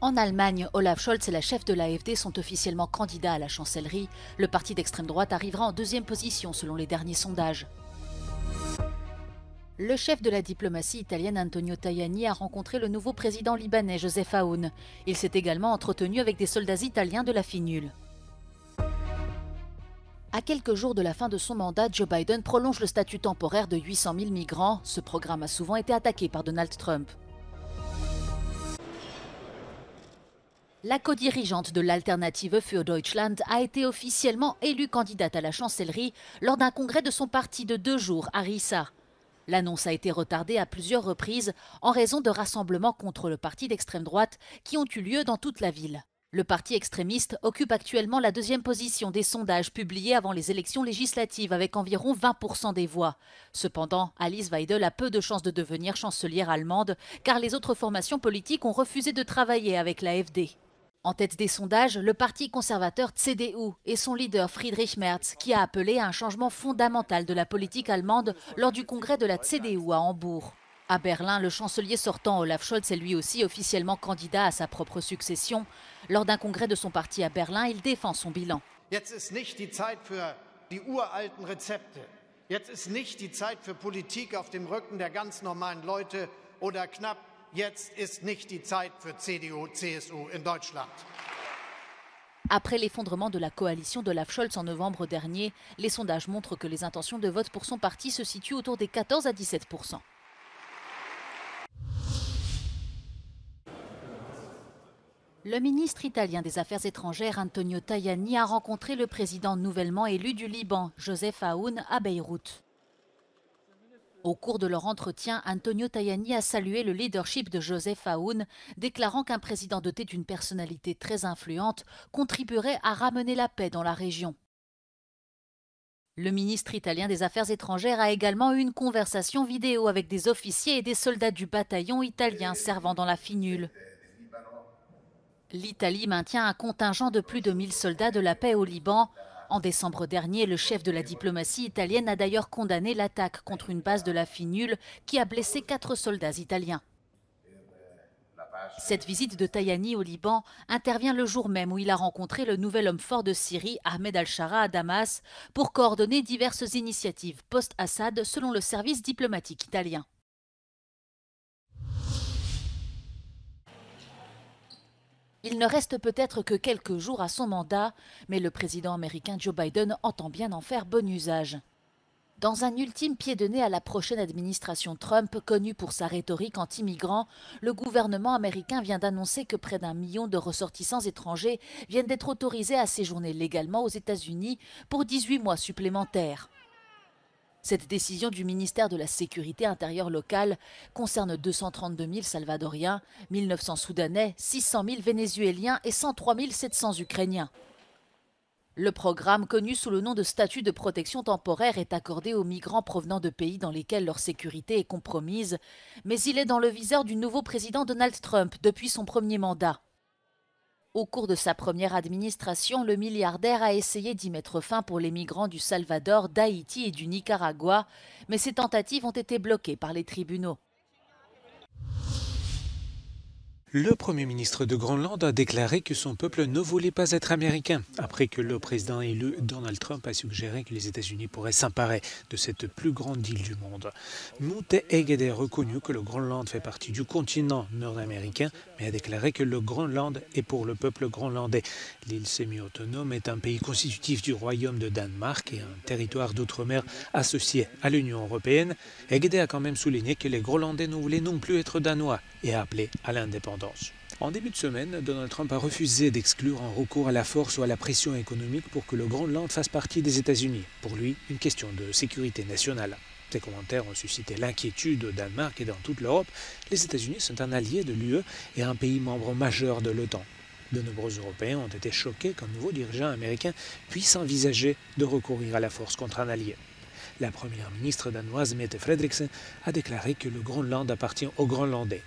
En Allemagne, Olaf Scholz et la chef de l'AfD sont officiellement candidats à la chancellerie. Le parti d'extrême droite arrivera en deuxième position selon les derniers sondages. Le chef de la diplomatie italienne Antonio Tajani a rencontré le nouveau président libanais Joseph Aoun. Il s'est également entretenu avec des soldats italiens de la finule. À quelques jours de la fin de son mandat, Joe Biden prolonge le statut temporaire de 800 000 migrants. Ce programme a souvent été attaqué par Donald Trump. La co-dirigeante de l'Alternative für Deutschland a été officiellement élue candidate à la chancellerie lors d'un congrès de son parti de 2 jours à Riesa. L'annonce a été retardée à plusieurs reprises en raison de rassemblements contre le parti d'extrême droite qui ont eu lieu dans toute la ville. Le parti extrémiste occupe actuellement la deuxième position des sondages publiés avant les élections législatives avec environ 20% des voix. Cependant, Alice Weidel a peu de chances de devenir chancelière allemande car les autres formations politiques ont refusé de travailler avec l'AfD. En tête des sondages, le parti conservateur CDU et son leader Friedrich Merz qui a appelé à un changement fondamental de la politique allemande lors du congrès de la CDU à Hambourg. À Berlin, le chancelier sortant Olaf Scholz est lui aussi officiellement candidat à sa propre succession. Lors d'un congrès de son parti à Berlin, il défend son bilan. Jetzt ist nicht die Zeit für die uralten Rezepte. Jetzt ist nicht die Zeit für Politik auf dem Rücken der ganz normalen Leute oder knapp. Jetzt ist nicht die Zeit für CDU, CSU in Deutschland. Après l'effondrement de la coalition d'Olaf Scholz en novembre dernier, les sondages montrent que les intentions de vote pour son parti se situent autour des 14 à 17%. Le ministre italien des Affaires étrangères Antonio Tajani a rencontré le président nouvellement élu du Liban, Joseph Aoun, à Beyrouth. Au cours de leur entretien, Antonio Tajani a salué le leadership de Joseph Aoun, déclarant qu'un président doté d'une personnalité très influente contribuerait à ramener la paix dans la région. Le ministre italien des Affaires étrangères a également eu une conversation vidéo avec des officiers et des soldats du bataillon italien servant dans la finule. L'Italie maintient un contingent de plus de 1000 soldats de la paix au Liban. En décembre dernier, le chef de la diplomatie italienne a d'ailleurs condamné l'attaque contre une base de la finule qui a blessé 4 soldats italiens. Cette visite de Tajani au Liban intervient le jour même où il a rencontré le nouvel homme fort de Syrie, Ahmed al-Shara, à Damas, pour coordonner diverses initiatives post-Assad selon le service diplomatique italien. Il ne reste peut-être que quelques jours à son mandat, mais le président américain Joe Biden entend bien en faire bon usage. Dans un ultime pied de nez à la prochaine administration Trump, connue pour sa rhétorique anti-migrants, le gouvernement américain vient d'annoncer que près d'1 million de ressortissants étrangers viennent d'être autorisés à séjourner légalement aux États-Unis pour 18 mois supplémentaires. Cette décision du ministère de la Sécurité intérieure locale concerne 232 000 Salvadoriens, 1 900 Soudanais, 600 000 Vénézuéliens et 103 700 Ukrainiens. Le programme, connu sous le nom de statut de protection temporaire, est accordé aux migrants provenant de pays dans lesquels leur sécurité est compromise, mais il est dans le viseur du nouveau président Donald Trump depuis son premier mandat. Au cours de sa première administration, le milliardaire a essayé d'y mettre fin pour les migrants du Salvador, d'Haïti et du Nicaragua, mais ces tentatives ont été bloquées par les tribunaux. Le Premier ministre de Groenland a déclaré que son peuple ne voulait pas être américain, après que le président élu Donald Trump a suggéré que les États-Unis pourraient s'emparer de cette plus grande île du monde. Mute Egede a reconnu que le Groenland fait partie du continent nord-américain, mais a déclaré que le Groenland est pour le peuple groenlandais. L'île semi-autonome est un pays constitutif du royaume de Danemark et un territoire d'outre-mer associé à l'Union européenne. Egede a quand même souligné que les Groenlandais ne voulaient non plus être danois et a appelé à l'indépendance. En début de semaine, Donald Trump a refusé d'exclure un recours à la force ou à la pression économique pour que le Groenland fasse partie des États-Unis. Pour lui, une question de sécurité nationale. Ces commentaires ont suscité l'inquiétude au Danemark et dans toute l'Europe. Les États-Unis sont un allié de l'UE et un pays membre majeur de l'OTAN. De nombreux Européens ont été choqués qu'un nouveau dirigeant américain puisse envisager de recourir à la force contre un allié. La première ministre danoise, Mette Frederiksen, a déclaré que le Groenland appartient aux Groenlandais.